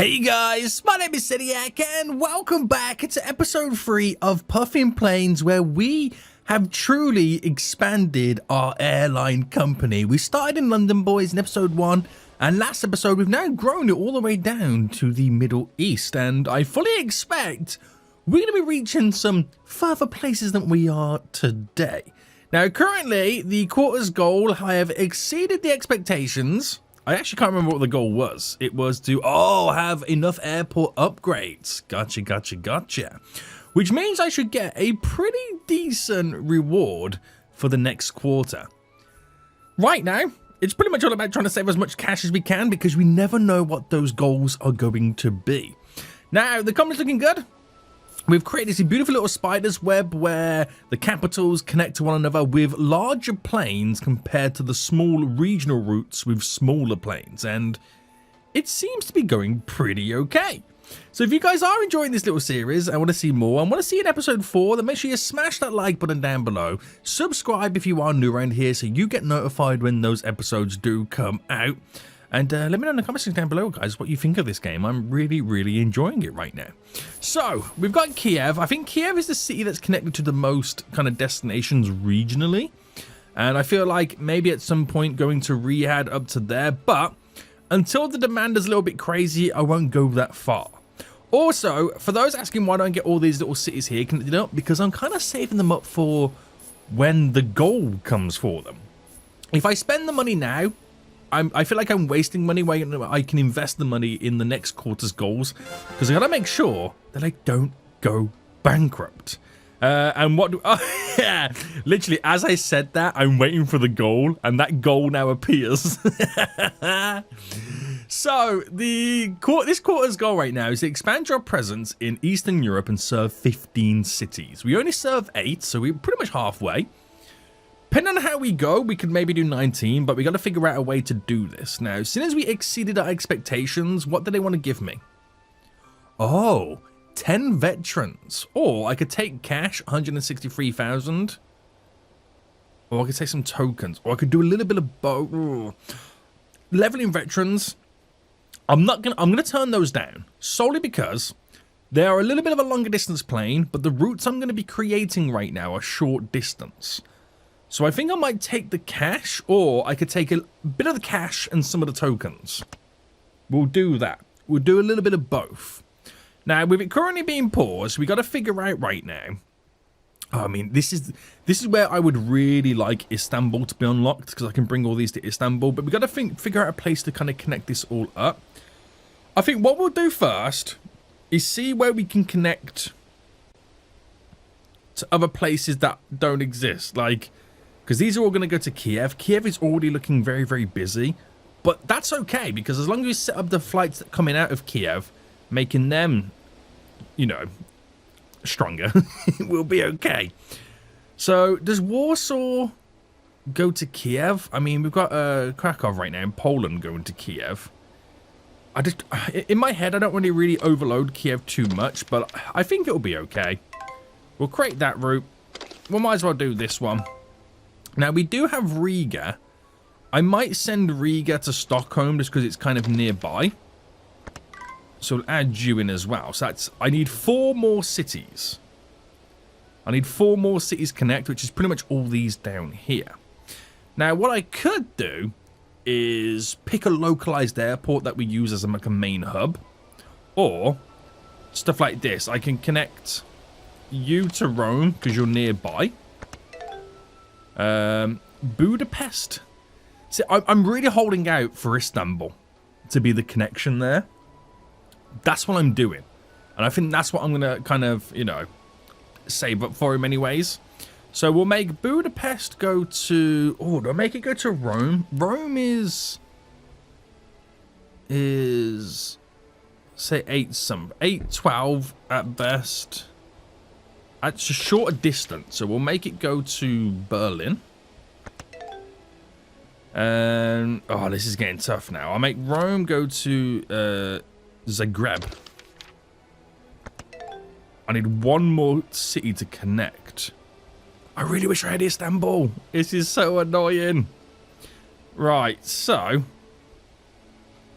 Hey guys, my name is Seniac and welcome back to episode 3 of Puffin Planes, where we have truly expanded our airline company. We started in London, boys, in episode 1, and last episode we've now grown it all the way down to the Middle East, and I fully expect we're going to be reaching some further places than we are today. Now currently the quarters goal have exceeded the expectations. I actually can't remember what the goal was. It was to, have enough airport upgrades. Gotcha. Which means I should get a pretty decent reward for the next quarter. Right now, it's pretty much all about trying to save as much cash as we can because we never know what those goals are going to be. Now, the company's looking good. We've created this beautiful little spider's web where the capitals connect to one another with larger planes compared to the small regional routes with smaller planes, and it seems to be going pretty okay. So if you guys are enjoying this little series and want to see more and want to see an episode 4, then make sure you smash that like button down below. Subscribe if you are new around here so you get notified when those episodes do come out. And let me know in the comments section down below, guys, what you think of this game. I'm really enjoying it right now. So, we've got Kiev. I think Kiev is the city that's connected to the most kind of destinations regionally. And I feel like maybe at some point going to Riyadh up to there. But until the demand is a little bit crazy, I won't go that far. Also, for those asking why don't I get all these little cities here connected up, because I'm kind of saving them up for when the goal comes for them. If I spend the money now, I feel like I'm wasting money when I can invest the money in the next quarter's goals, because I gotta make sure that I don't go bankrupt. And what do yeah, literally as I said that, I'm waiting for the goal, and that goal now appears. So this quarter's goal right now is to expand your presence in Eastern Europe and serve 15 cities. We only serve 8, so we're pretty much halfway. Depending on how we go, we could maybe do 19, but we got to figure out a way to do this. Now, as soon as we exceeded our expectations, what do they want to give me? 10 veterans. Or I could take cash, 163,000. Or I could take some tokens. Or I could do a little bit of both. Leveling veterans. I'm gonna turn those down solely because they are a little bit of a longer distance plane, but the routes I'm going to be creating right now are short distance. So I think I might take the cash, or I could take a bit of the cash and some of the tokens. We'll do that. We'll do a little bit of both. Now, with it currently being paused, we got to figure out right now. I mean, this is where I would really like Istanbul to be unlocked, because I can bring all these to Istanbul. But we got to figure out a place to kind of connect this all up. I think what we'll do first is see where we can connect to other places that don't exist, like. Because these are all going to go to Kiev. Kiev is already looking very busy. But that's okay, because as long as we set up the flights that coming out of Kiev, making them, you know, stronger, we'll be okay. So, does Warsaw go to Kiev? I mean, we've got Krakow right now in Poland going to Kiev. In my head, I don't want to really overload Kiev too much, but I think it'll be okay. We'll create that route. We might as well do this one. Now, we do have Riga. I might send Riga to Stockholm just because it's kind of nearby. So we'll add you in as well. So I need 4 more cities. I need 4 more cities connect, which is pretty much all these down here. Now, what I could do is pick a localized airport that we use as like a main hub. Or stuff like this. I can connect you to Rome because you're nearby. Budapest. See, I'm really holding out for Istanbul to be the connection there. That's what I'm doing. And I think that's what I'm going to kind of, you know, save up for him anyways. So we'll make Budapest go to... do I make it go to Rome? Rome is say 812 at best. It's a shorter distance, so we'll make it go to Berlin. This is getting tough now. I'll make Rome go to Zagreb. I need 1 more city to connect. I really wish I had Istanbul. This is so annoying. Right, so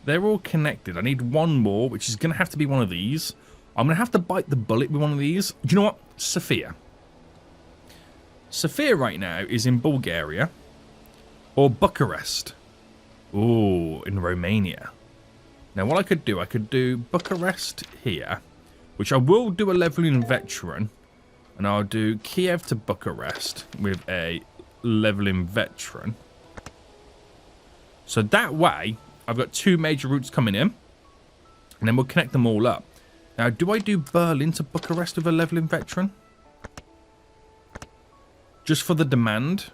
They're all connected. I need one more, which is going to have to be one of these. I'm going to have to bite the bullet with one of these. Do you know what? Sofia. Sofia right now is in Bulgaria. Or Bucharest. Ooh, in Romania. Now, what I could do Bucharest here, which I will do a leveling veteran, and I'll do Kiev to Bucharest with a leveling veteran. So that way, I've got 2 major routes coming in, and then we'll connect them all up. Now, do I do Berlin to Bucharest with a leveling veteran? Just for the demand?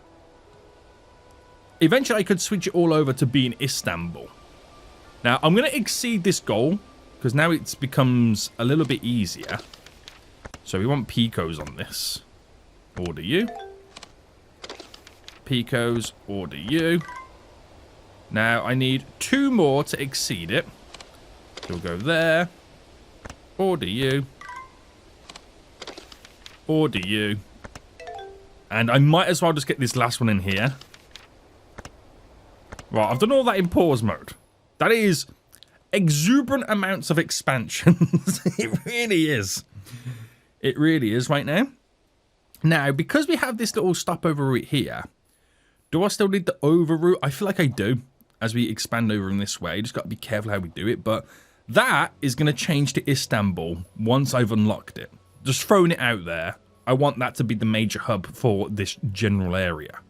Eventually, I could switch it all over to being Istanbul. Now, I'm going to exceed this goal, because now it becomes a little bit easier. So we want Picos on this. Order you. Picos, order you. Now, I need 2 more to exceed it. You'll go there. Order you. Order you. And I might as well just get this last one in here. Right, I've done all that in pause mode. That is exuberant amounts of expansions. It really is. It really is right now. Now, because we have this little stopover route here, do I still need the over route? I feel like I do as we expand over in this way. Just got to be careful how we do it. But that is going to change to Istanbul once I've unlocked it. Just throwing it out there. I want that to be the major hub for this general area.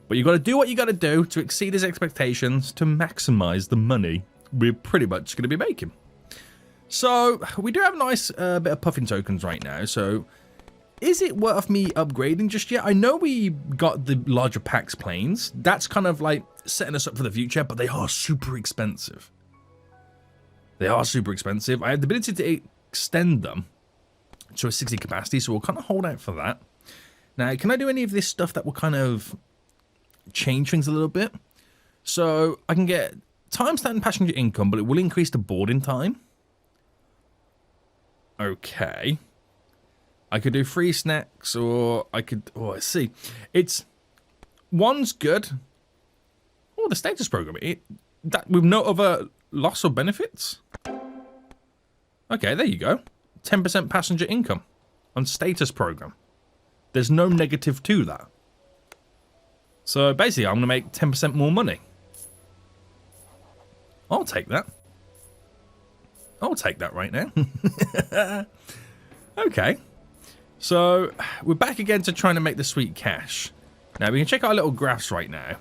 But you've got to do what you got to do to exceed his expectations to maximize the money we're pretty much going to be making. So, we do have a nice bit of Puffin tokens right now. So, is it worth me upgrading just yet? I know we got the larger packs planes. That's kind of like setting us up for the future, but they are super expensive. They are super expensive. I have the ability to extend them to a 60 capacity, so we'll kind of hold out for that. Now, can I do any of this stuff that will kind of change things a little bit? So I can get time-stamp passenger income, but it will increase the boarding time. Okay. I could do free snacks, or I could... Oh, let's see. It's... One's good. Oh, the status program. That with no other loss or benefits? Okay, there you go. 10% passenger income on status program. There's no negative to that. So basically, I'm going to make 10% more money. I'll take that. I'll take that right now. Okay. So we're back again to trying to make the sweet cash. Now we can check our little graphs right now.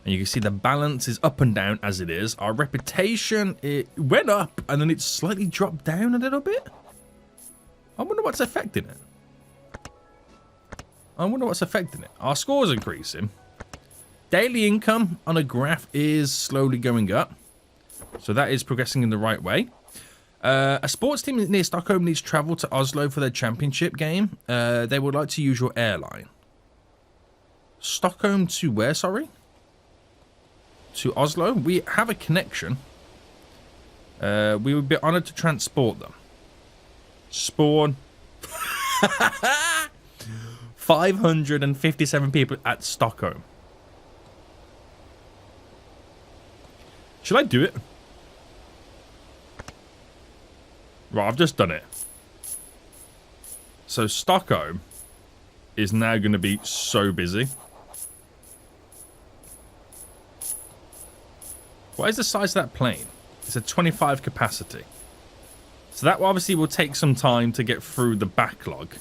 And you can see the balance is up and down as it is. Our reputation, it went up and then it slightly dropped down a little bit. I wonder what's affecting it. Our score's increasing. Daily income on a graph is slowly going up. So that is progressing in the right way. A sports team near Stockholm needs travel to Oslo for their championship game. They would like to use your airline. Stockholm to where, sorry? To Oslo. We have a connection. We would be honored to transport them. Spawn. 557 people at Stockholm. Should I do it? Right, I've just done it. So Stockholm is now going to be so busy. What is the size of that plane? It's a 25 capacity. So that obviously will take some time to get through the backlog.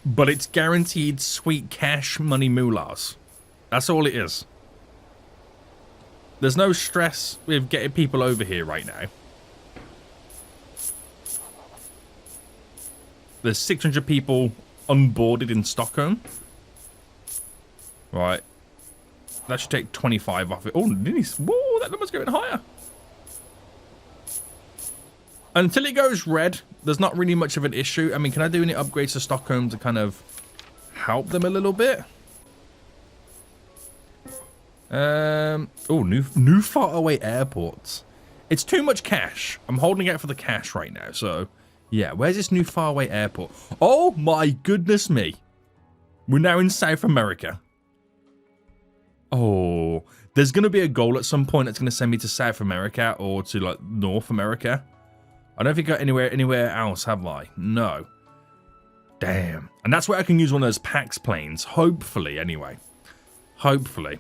But it's guaranteed sweet cash money moolahs. That's all it is. There's no stress with getting people over here right now. There's 600 people onboarded in Stockholm. Right. That should take 25 off it. Oh, whoa, that number's going higher. Until it goes red, there's not really much of an issue. I mean, can I do any upgrades to Stockholm to kind of help them a little bit? Oh, new faraway airports. It's too much cash. I'm holding out for the cash right now. So, yeah, where's this new faraway airport? Oh my goodness me. We're now in South America. Oh, There's going to be a goal at some point that's going to send me to South America or to, like, North America. I don't think I got anywhere else, have I? No. Damn. And that's where I can use one of those PAX planes. Hopefully, anyway. Hopefully.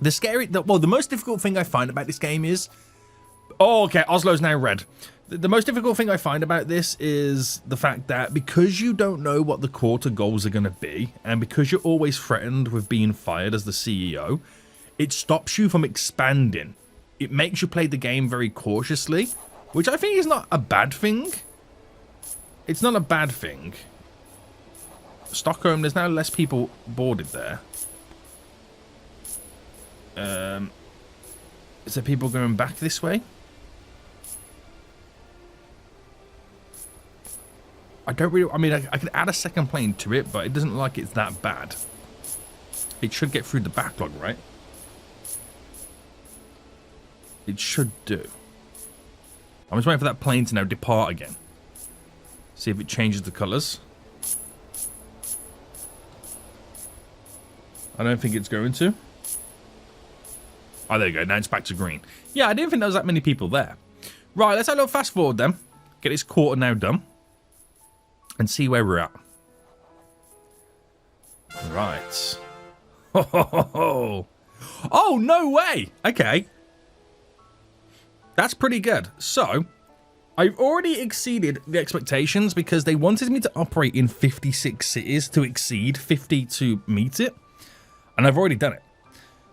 The most difficult thing I find about this game is... Oh, okay, Oslo's now red. The most difficult thing I find about this is the fact that because you don't know what the quarter goals are going to be, and because you're always threatened with being fired as the CEO, it stops you from expanding. It makes you play the game very cautiously, which I think is not a bad thing. It's not a bad thing. Stockholm, there's now less people boarded there. Is there people going back this way? I don't really... I mean, I could add a second plane to it, but it doesn't look like it's that bad. It should get through the backlog, right? It should do. I'm just waiting for that plane to now depart again. See if it changes the colours. I don't think it's going to. Oh, there you go. Now it's back to green. Yeah, I didn't think there was that many people there. Right, let's have a little fast forward then. Get this quarter now done. And see where we're at. Right. Oh, no way. Okay. That's pretty good. So, I've already exceeded the expectations because they wanted me to operate in 56 cities to exceed 50 to meet it. And I've already done it.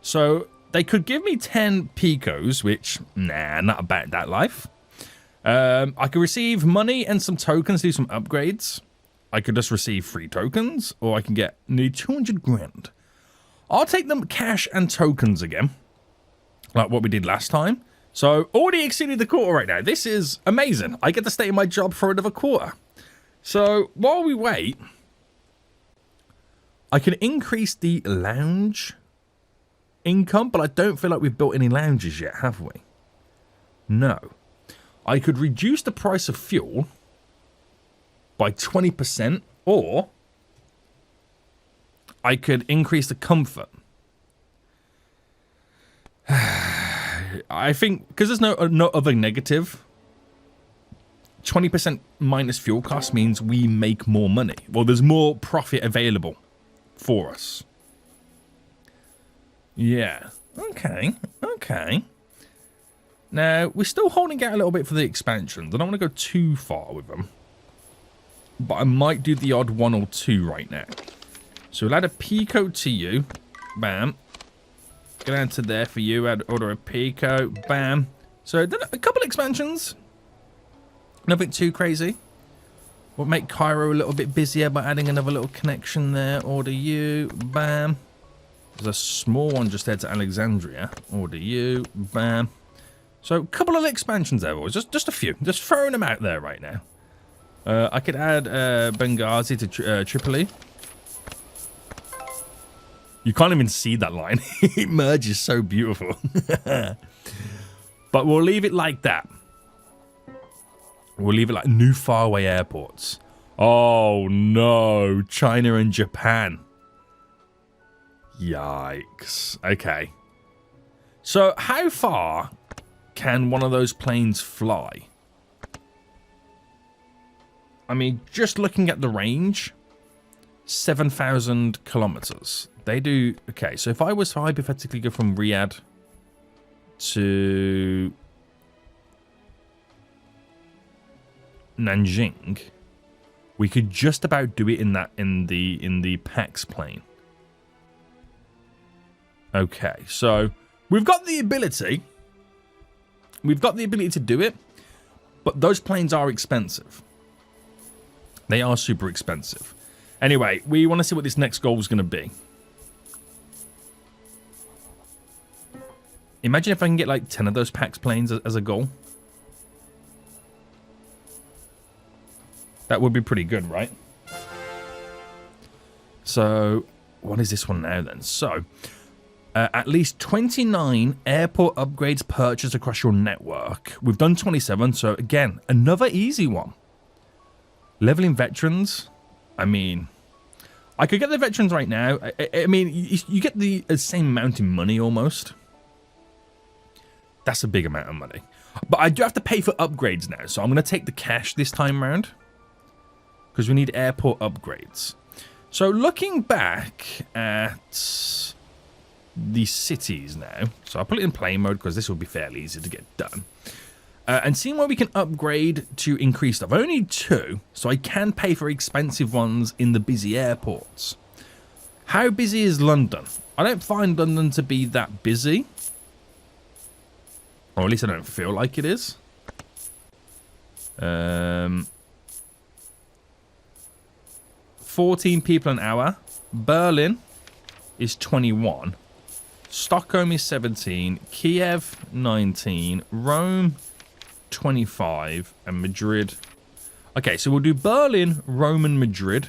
So, they could give me 10 picos, which, nah, not about that life. I could receive money and some tokens to do some upgrades. I could just receive free tokens, or I can get nearly 200 grand. I'll take them cash and tokens again, like what we did last time. So, already exceeded the quarter right now. This is amazing. I get to stay in my job for another quarter. So, while we wait, I can increase the lounge income, but I don't feel like we've built any lounges yet, have we? No. I could reduce the price of fuel by 20%, or I could increase the comfort. I think, because there's no other negative, 20% minus fuel cost means we make more money. Well, there's more profit available for us. Yeah. Okay. Okay. Now, we're still holding out a little bit for the expansions. I don't want to go too far with them. But I might do the odd one or two right now. So we'll add a pico to you. Bam. Go down to there for you. Add order a pico. Bam. So a couple expansions. Nothing too crazy. We'll make Cairo a little bit busier by adding another little connection there. Order you. Bam. There's a small one just there to Alexandria. Order you. Bam. So, a couple of expansions there, boys. Just a few. Just throwing them out there right now. I could add Benghazi to Tripoli. You can't even see that line. It merges so beautiful. But we'll leave it like that. We'll leave it like new faraway airports. Oh, no. China and Japan. Yikes. Okay. So, how far can one of those planes fly? I mean, just looking at the range, 7,000 kilometers. They do... Okay, so if I was to hypothetically go from Riyadh to Nanjing, we could just about do it in the PAX plane. Okay, so we've got the ability. We've got the ability to do it, but those planes are expensive. They are super expensive. Anyway, we want to see what this next goal is going to be. Imagine if I can get like 10 of those PAX planes as a goal. That would be pretty good, right? So, what is this one now then? So, at least 29 airport upgrades purchased across your network. We've done 27, so again, another easy one. Leveling veterans. I mean, I could get the veterans right now. I mean, you get the same amount in money almost. That's a big amount of money. But I do have to pay for upgrades now, so I'm going to take the cash this time round. Because we need airport upgrades. So looking back at the cities now. So I'll put it in plane mode because this will be fairly easy to get done. And seeing where we can upgrade to increase stuff. I only need 2, so I can pay for expensive ones in the busy airports. How busy is London? I don't find London to be that busy. Or at least I don't feel like it is. 14 people an hour. Berlin is 21. Stockholm is 17. Kiev, 19. Rome, 25. And Madrid. Okay, so we'll do Berlin, Rome, and Madrid.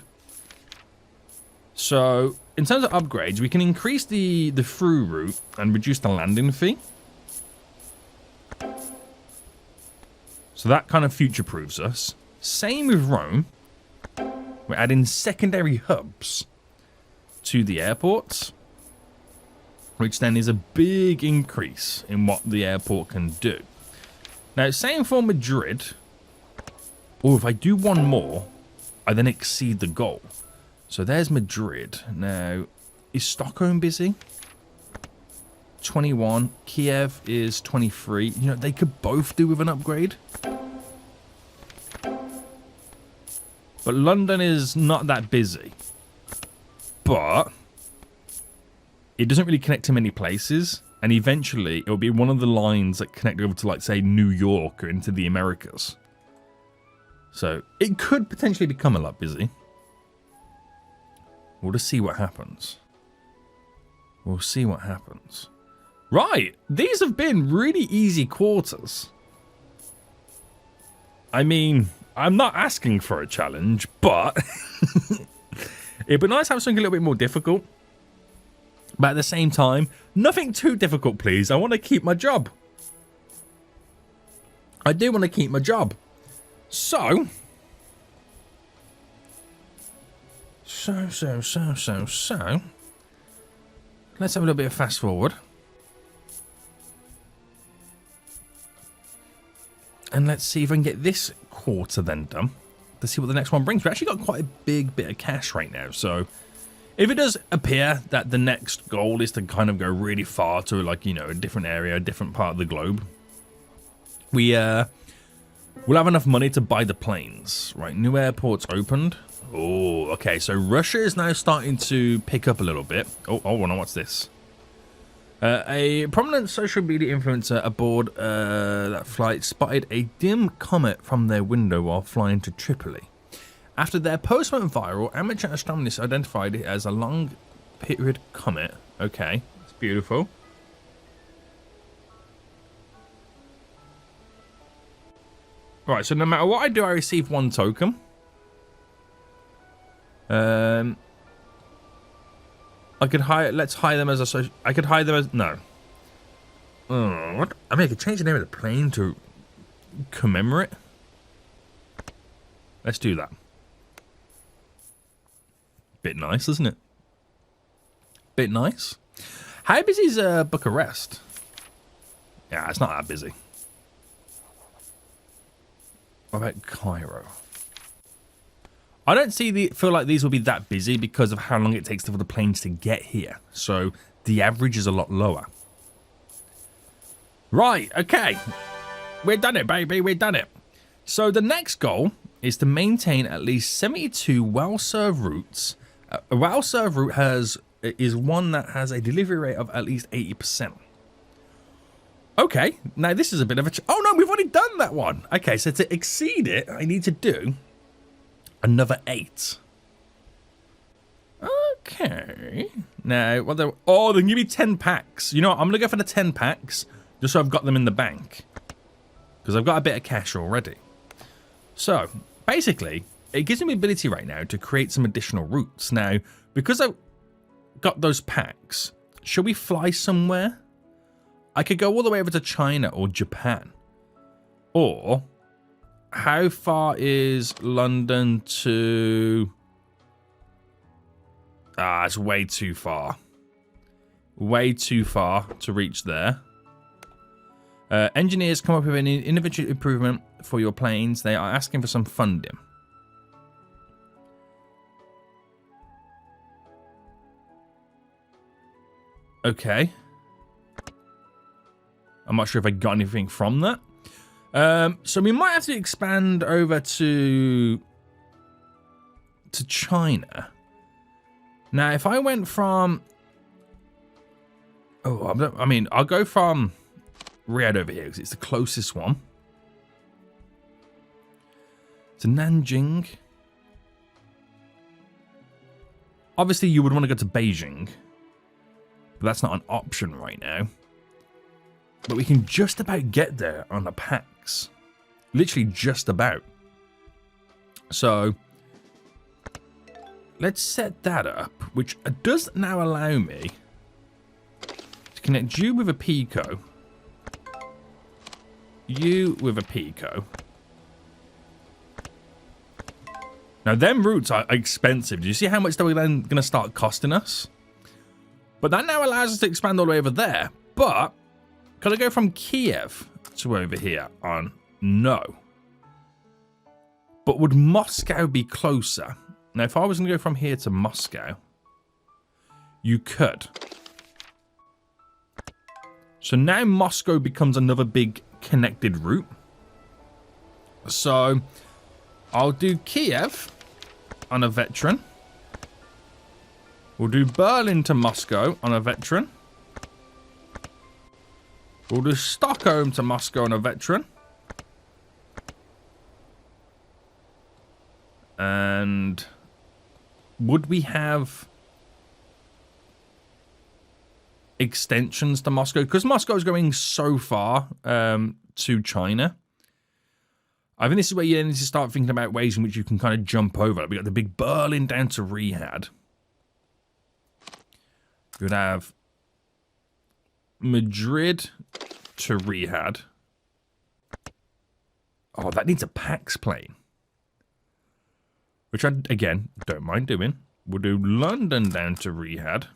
So, in terms of upgrades, we can increase the through route and reduce the landing fee. So that kind of future-proofs us. Same with Rome. We're adding secondary hubs to the airports, which then is a big increase in what the airport can do. Now, same for Madrid. Or if I do one more, I then exceed the goal. So there's Madrid. Now, is Stockholm busy? 21. Kiev is 23. You know, they could both do with an upgrade. But London is not that busy. But it doesn't really connect to many places. And eventually, it'll be one of the lines that connect over to, like, say, New York or into the Americas. So it could potentially become a lot busy. We'll just see what happens. We'll see what happens. Right, these have been really easy quarters. I mean, I'm not asking for a challenge, but it'd be nice to have something a little bit more difficult. But at the same time, nothing too difficult, please. I want to keep my job. I do want to keep my job. So. Let's have a little bit of fast forward. And let's see if I can get this quarter then done. Let's see what the next one brings. We actually got quite a big bit of cash right now. So if it does appear that the next goal is to kind of go really far to, like, you know, a different area, a different part of the globe, we'll have enough money to buy the planes. Right, new airports opened. Oh, okay. So Russia is now starting to pick up a little bit. Oh, no, what's this? A prominent social media influencer aboard that flight spotted a dim comet from their window while flying to Tripoli. After their post went viral, amateur astronomers identified it as a long-period comet. Okay, it's beautiful. Right, so no matter what I do, I receive 1 token. I could hire. Let's hire them as a. I could hire them as no. What? I mean, I could change the name of the plane to commemorate. Let's do that. Bit nice, isn't it? Bit nice. How busy is Bucharest? Yeah, it's not that busy. What about Cairo? I don't feel like these will be that busy because of how long it takes for the planes to get here. So the average is a lot lower. Right, okay. We've done it, baby. We've done it. So the next goal is to maintain at least 72 well-served routes. A well-served route is one that has a delivery rate of at least 80%. Okay, now this is a bit of a... oh, no, we've already done that one. Okay, so to exceed it, I need to do another 8. Okay. Now, what they... oh, they can give me 10 packs. You know what? I'm going to go for the 10 packs just so I've got them in the bank. Because I've got a bit of cash already. So, basically, it gives me the ability right now to create some additional routes. Now, because I've got those packs, should we fly somewhere? I could go all the way over to China or Japan. Or, how far is London to... ah, it's way too far. Way too far to reach there. Engineers come up with an individual improvement for your planes. They are asking for some funding. Okay. I'm not sure if I got anything from that. So we might have to expand over to China. Now, if I went from... Oh, I mean, I'll go from Riyadh over here because it's the closest one. To Nanjing. Obviously, you would want to go to Beijing. But that's not an option right now. But we can just about get there on the packs. Literally just about. So, let's set that up, which does now allow me to connect you with a Pico. You with a Pico. Now, them routes are expensive. Do you see how much they're then going to start costing us? But that now allows us to expand all the way over there. But, could I go from Kiev to over here on? No. But would Moscow be closer? Now, if I was going to go from here to Moscow, you could. So now Moscow becomes another big connected route. So, I'll do Kiev on a veteran. We'll do Berlin to Moscow on a veteran. We'll do Stockholm to Moscow on a veteran. And would we have extensions to Moscow? Because Moscow is going so far to China. I think this is where you need to start thinking about ways in which you can kind of jump over. We got the big Berlin down to Riyadh. We would have Madrid to Riyadh. Oh, that needs a PAX plane. Which I, again, don't mind doing. We'll do London down to Riyadh.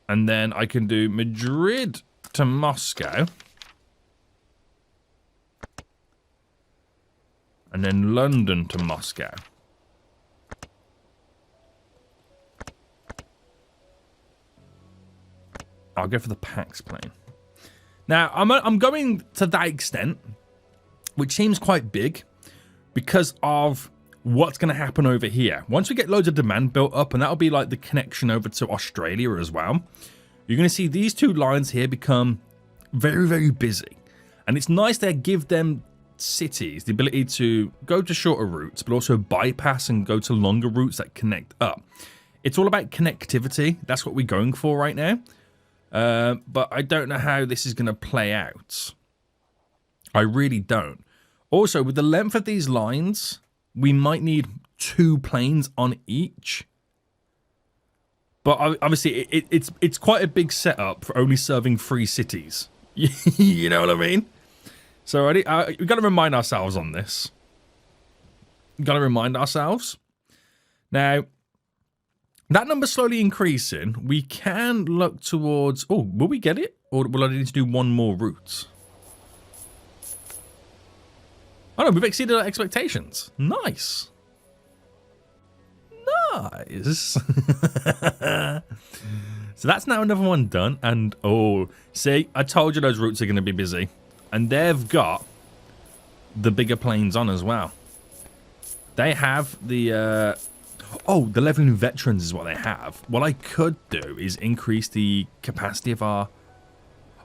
And then I can do Madrid to Moscow. And then London to Moscow. I'll go for the PAX plane. Now, I'm going to that extent, which seems quite big, because of what's going to happen over here. Once we get loads of demand built up, and that'll be like the connection over to Australia as well, you're going to see these two lines here become very, very busy. And it's nice to give them cities the ability to go to shorter routes, but also bypass and go to longer routes that connect up. It's all about connectivity. That's what we're going for right now. But I don't know how this is going to play out. I really don't. Also, with the length of these lines, we might need 2 planes on each. But obviously, it's quite a big setup for only serving 3 cities. You know what I mean? So we've got to remind ourselves on this. We've got to remind ourselves. Now, that number's slowly increasing. We can look towards... Oh, will we get it? Or will I need to do one more route? Oh no, we've exceeded our expectations. Nice. Nice. So that's now another one done. And, oh, see, I told you those routes are going to be busy. And they've got the bigger planes on as well. They have the... Oh, the leveling veterans is what they have. What I could do is increase the capacity of our...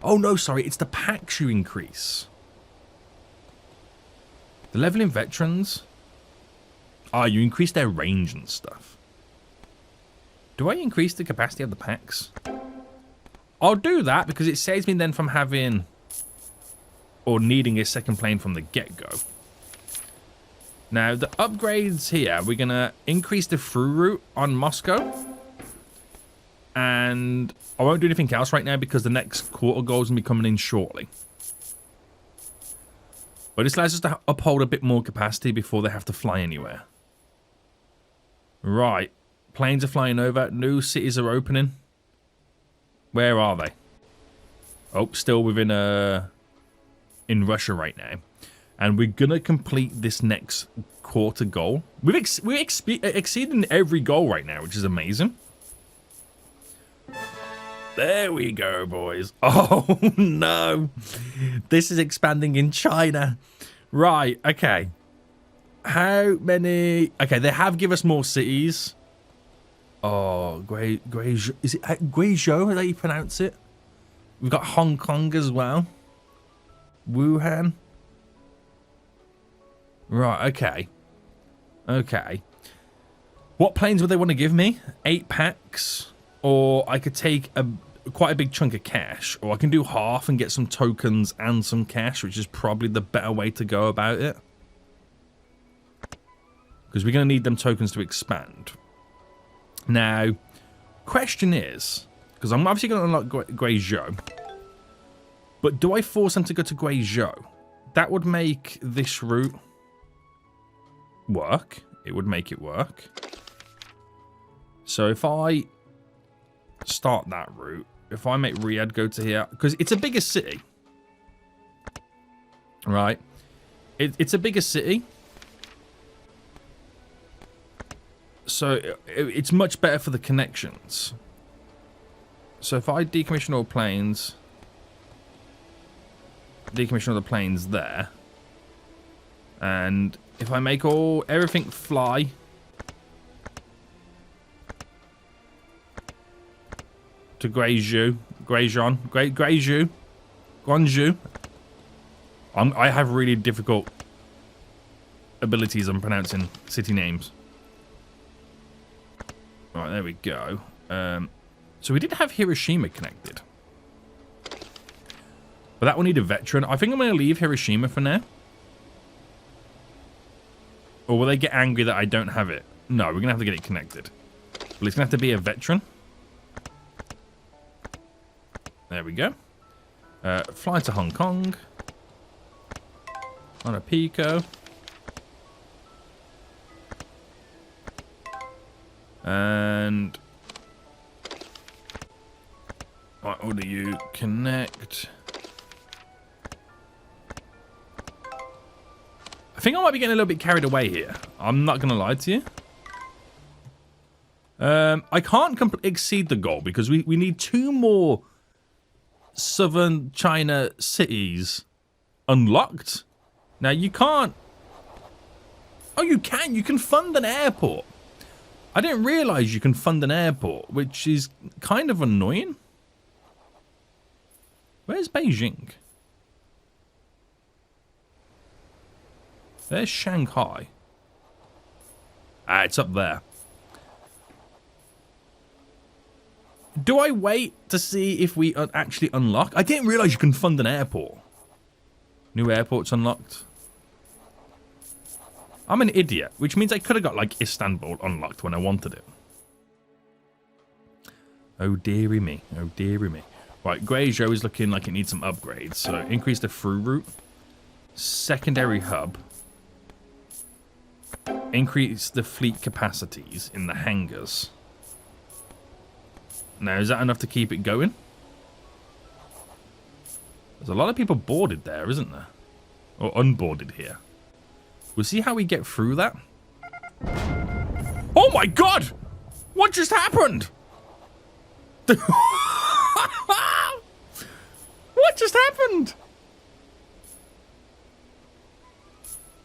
Oh, no, sorry. It's the packs you increase. The leveling veterans... Oh, you increase their range and stuff. Do I increase the capacity of the packs? I'll do that because it saves me then from having... or needing a second plane from the get-go. Now, the upgrades here, we're going to increase the through route on Moscow. And I won't do anything else right now because the next quarter goal is going to be coming in shortly. But this allows us to uphold a bit more capacity before they have to fly anywhere. Right. Planes are flying over. New cities are opening. Where are they? Oh, still within in Russia right now. And we're going to complete this next quarter goal. We're exceeding every goal right now, which is amazing. There we go, boys. Oh, no. This is expanding in China. Right, okay. How many... Okay, they have given us more cities. Oh, Guizhou. Is it Guizhou? How do you pronounce it? We've got Hong Kong as well. Wuhan. Right, okay. Okay. What planes would they want to give me? 8 packs? Or I could take quite a big chunk of cash. Or I can do half and get some tokens and some cash, which is probably the better way to go about it. Because we're going to need them tokens to expand. Now, question is, because I'm obviously going to unlock Guizhou, but do I force them to go to Guizhou? That would make this route work. It would make it work. So if I start that route, if I make Riyadh go to here, because it's a bigger city, right? It's a bigger city. So it's much better for the connections. So if I decommission all planes, decommission all the planes there, and if I make everything fly to Guizhou, Guangzhou. I have really difficult abilities on pronouncing city names. Right, there we go. So we did have Hiroshima connected. But that will need a veteran. I think I'm going to leave Hiroshima for now. Or will they get angry that I don't have it? No, we're going to have to get it connected. Well, it's going to have to be a veteran. There we go. Fly to Hong Kong. On a Pico. And... Right, order you connect. I think I might be getting a little bit carried away here. I'm not going to lie to you. I can't exceed the goal because we need 2 more southern China cities unlocked. Now, you can't... Oh, you can. You can fund an airport. I didn't realize you can fund an airport, which is kind of annoying. Where's Beijing? There's Shanghai. Ah, it's up there. Do I wait to see if we actually unlock? I didn't realize you can fund an airport. New airport's unlocked. I'm an idiot, which means I could have got, like, Istanbul unlocked when I wanted it. Oh, dearie me. Oh, dearie me. Right, Guizhou is looking like it needs some upgrades. So, increase the through route. Secondary hub. Increase the fleet capacities in the hangars. Now, is that enough to keep it going? There's a lot of people boarded there, isn't there? Or unboarded here. We'll see how we get through that. Oh my god! What just happened? What just happened?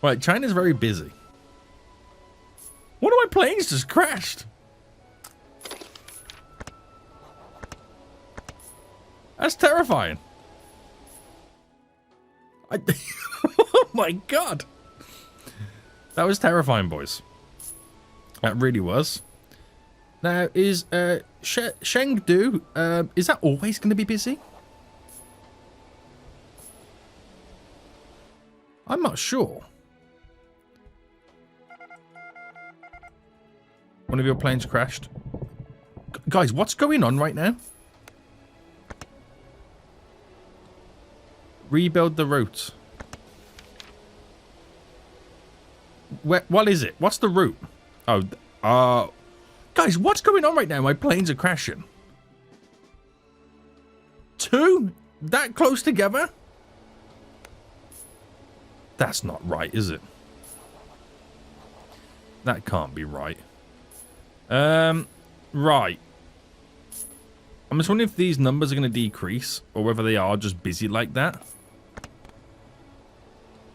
Right, China's very busy. One of my planes just crashed. That's terrifying. Oh my god. That was terrifying, boys. That really was. Now, is Chengdu, is that always going to be busy? I'm not sure. One of your planes crashed. Guys, what's going on right now? Rebuild the route. What is it? What's the route? Oh, guys, what's going on right now? My planes are crashing. two that close together? That's not right, is it? That can't be right. Right. I'm just wondering if these numbers are going to decrease or whether they are just busy like that.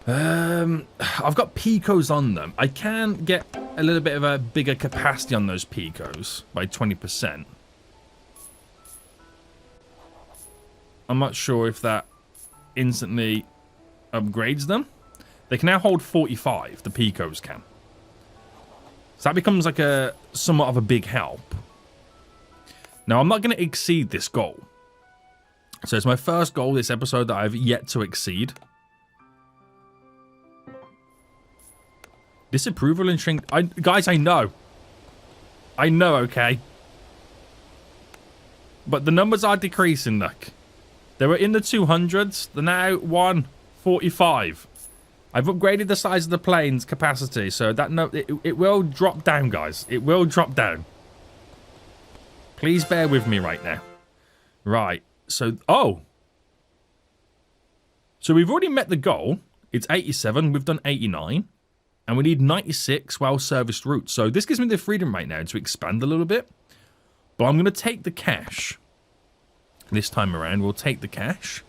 I've got picos on them. I can get a little bit of a bigger capacity on those picos by 20%. I'm not sure if that instantly upgrades them. They can now hold 45, the picos can. So that becomes like a somewhat of a big help. Now, I'm not going to exceed this goal. So it's my first goal this episode that I've yet to exceed. Disapproval and shrink. Guys, I know. I know, okay? But the numbers are decreasing, look. They were in the 200s. They're now 145. I've upgraded the size of the plane's capacity, so that it will drop down, guys. It will drop down. Please bear with me right now. Right. So, oh. So we've already met the goal. It's 87. We've done 89. And we need 96 well-serviced routes. So this gives me the freedom right now to expand a little bit. But I'm going to take the cash. This time around, we'll take the cash.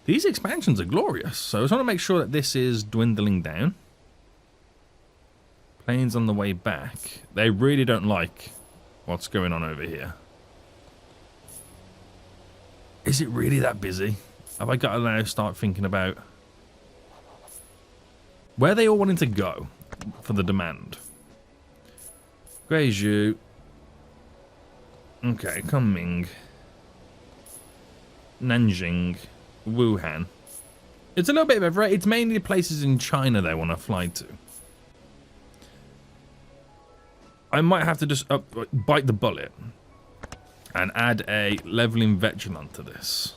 These expansions are glorious. So I just want to make sure that this is dwindling down. Planes on the way back. They really don't like what's going on over here. Is it really that busy? Have I got to now start thinking about where they all wanting to go for the demand? Guizhou. Okay, Kunming. Nanjing. Wuhan. It's a little bit of everywhere. It's mainly places in China they want to fly to. I might have to just bite the bullet and add a leveling veteran onto this.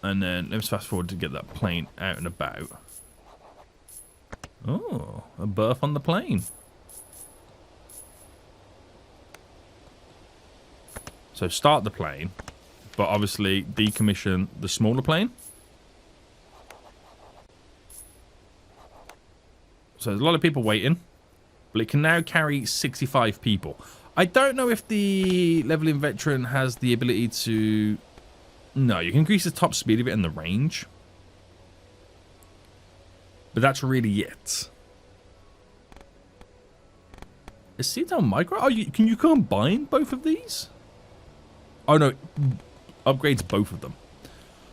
And then let's fast forward to get that plane out and about. Oh, a berth on the plane. So start the plane, but obviously decommission the smaller plane. So there's a lot of people waiting, but it can now carry 65 people. I don't know if the leveling veteran has the ability to... No, you can increase the top speed of it and the range. But that's really it. Is Seatown Micro? Oh, can you combine both of these? Oh, no. Upgrades both of them.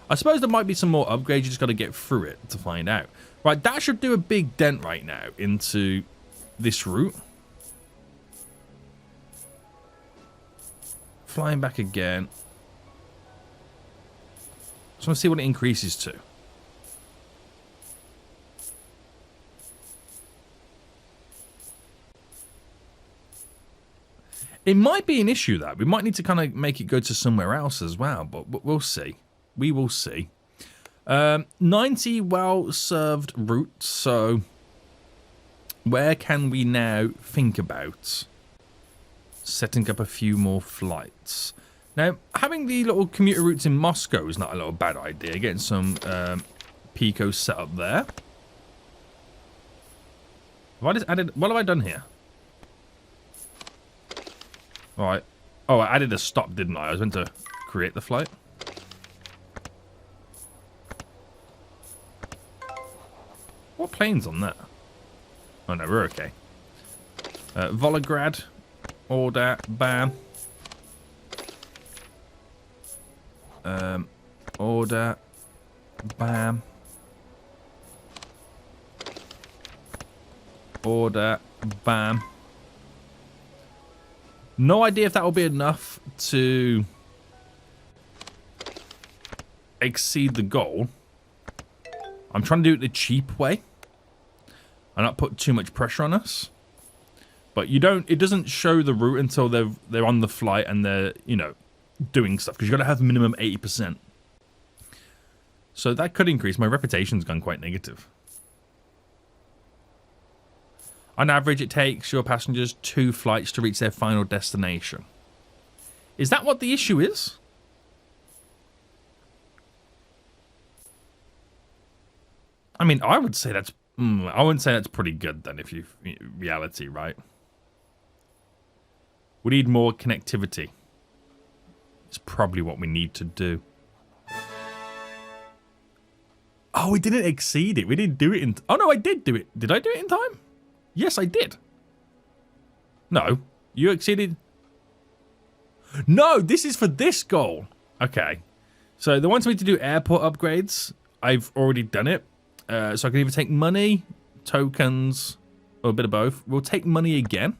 I suppose there might be some more upgrades. You just got to get through it to find out. Right, that should do a big dent right now into this route. Flying back again. Just want to see what it increases to. It might be an issue, that. We might need to kind of make it go to somewhere else as well, but we'll see. We will see. 90 well-served routes, so where can we now think about setting up a few more flights? Now, having the little commuter routes in Moscow is not a little bad idea. Getting some Picos set up there. Have I just added... What have I done here? Alright. Oh, I added a stop, didn't I? I was meant to create the flight. What plane's on that? Oh no, we're okay. Volgograd. Order. Bam. Order. Bam. Order. Bam. No idea if that will be enough to exceed the goal. I'm trying to do it the cheap way and not put too much pressure on us. But you don't, it doesn't show the route until they're on the flight and they're, you know, doing stuff, because you've got to have minimum 80%. So that could increase. My reputation's gone quite negative. On average, it takes your passengers 2 flights to reach their final destination. Is that what the issue is? I mean, I would say that's... I wouldn't say that's pretty good then, if you... reality, right? We need more connectivity. It's probably what we need to do. Oh, we didn't exceed it. We didn't do it in... Oh, no, I did do it. Did I do it in time? Yes, I did. No, you exceeded... No, this is for this goal. Okay. So the ones we need to do airport upgrades, I've already done it. So I can either take money, tokens, or a bit of both. We'll take money again.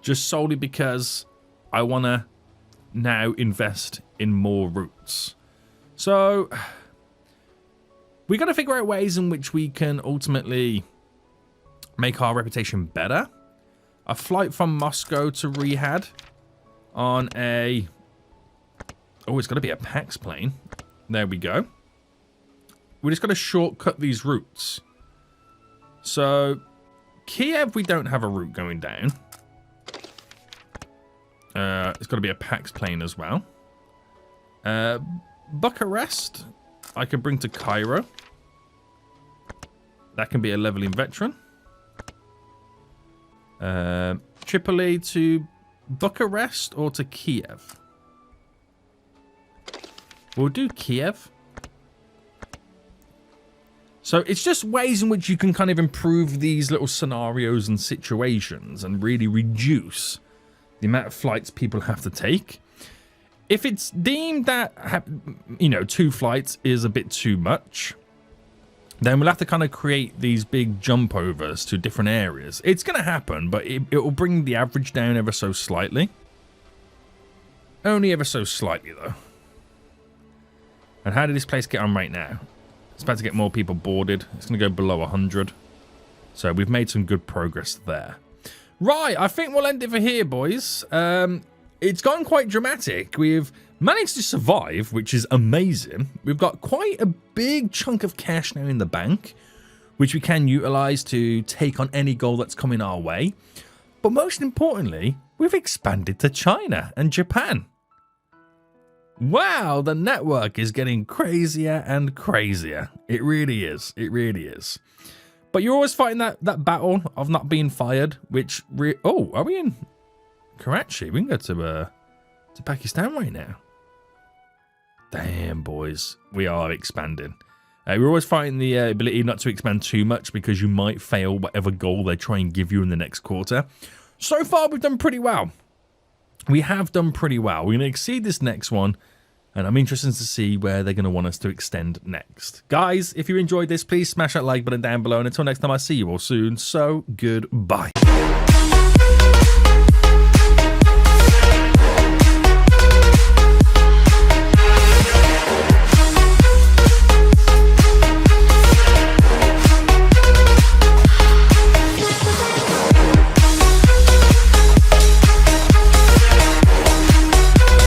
Just solely because I want to now invest in more routes. So we got to figure out ways in which we can ultimately make our reputation better. A flight from Moscow to Riyadh on a... Oh, it's got to be a PAX plane. There we go. We just got to shortcut these routes. So, Kiev, we don't have a route going down. It's got to be a PAX plane as well. Bucharest, I could bring to Cairo. That can be a leveling veteran. Tripoli to Bucharest or to Kiev? We'll do Kiev. So it's just ways in which you can kind of improve these little scenarios and situations and really reduce the amount of flights people have to take. If it's deemed that, 2 flights is a bit too much, then we'll have to kind of create these big jump overs to different areas. It's going to happen, but it will bring the average down ever so slightly. Only ever so slightly, though. And how did this place get on right now? It's about to get more people boarded. It's going to go below 100. So we've made some good progress there. Right, I think we'll end it for here, boys. It's gotten quite dramatic. We've managed to survive, which is amazing. We've got quite a big chunk of cash now in the bank, which we can utilize to take on any goal that's coming our way. But most importantly, we've expanded to China and Japan. Wow, the network is getting crazier and crazier. It really is. It really is. But you're always fighting that battle of not being fired, which... Oh, are we in Karachi? We can go to Pakistan right now. Damn, boys. We are expanding. We're always fighting the ability not to expand too much because you might fail whatever goal they try and give you in the next quarter. So far, we've done pretty well. We have done pretty well. We're going to exceed this next one, and I'm interested to see where they're going to want us to extend next. Guys, if you enjoyed this, please smash that like button down below, and until next time, I'll see you all soon. So, goodbye.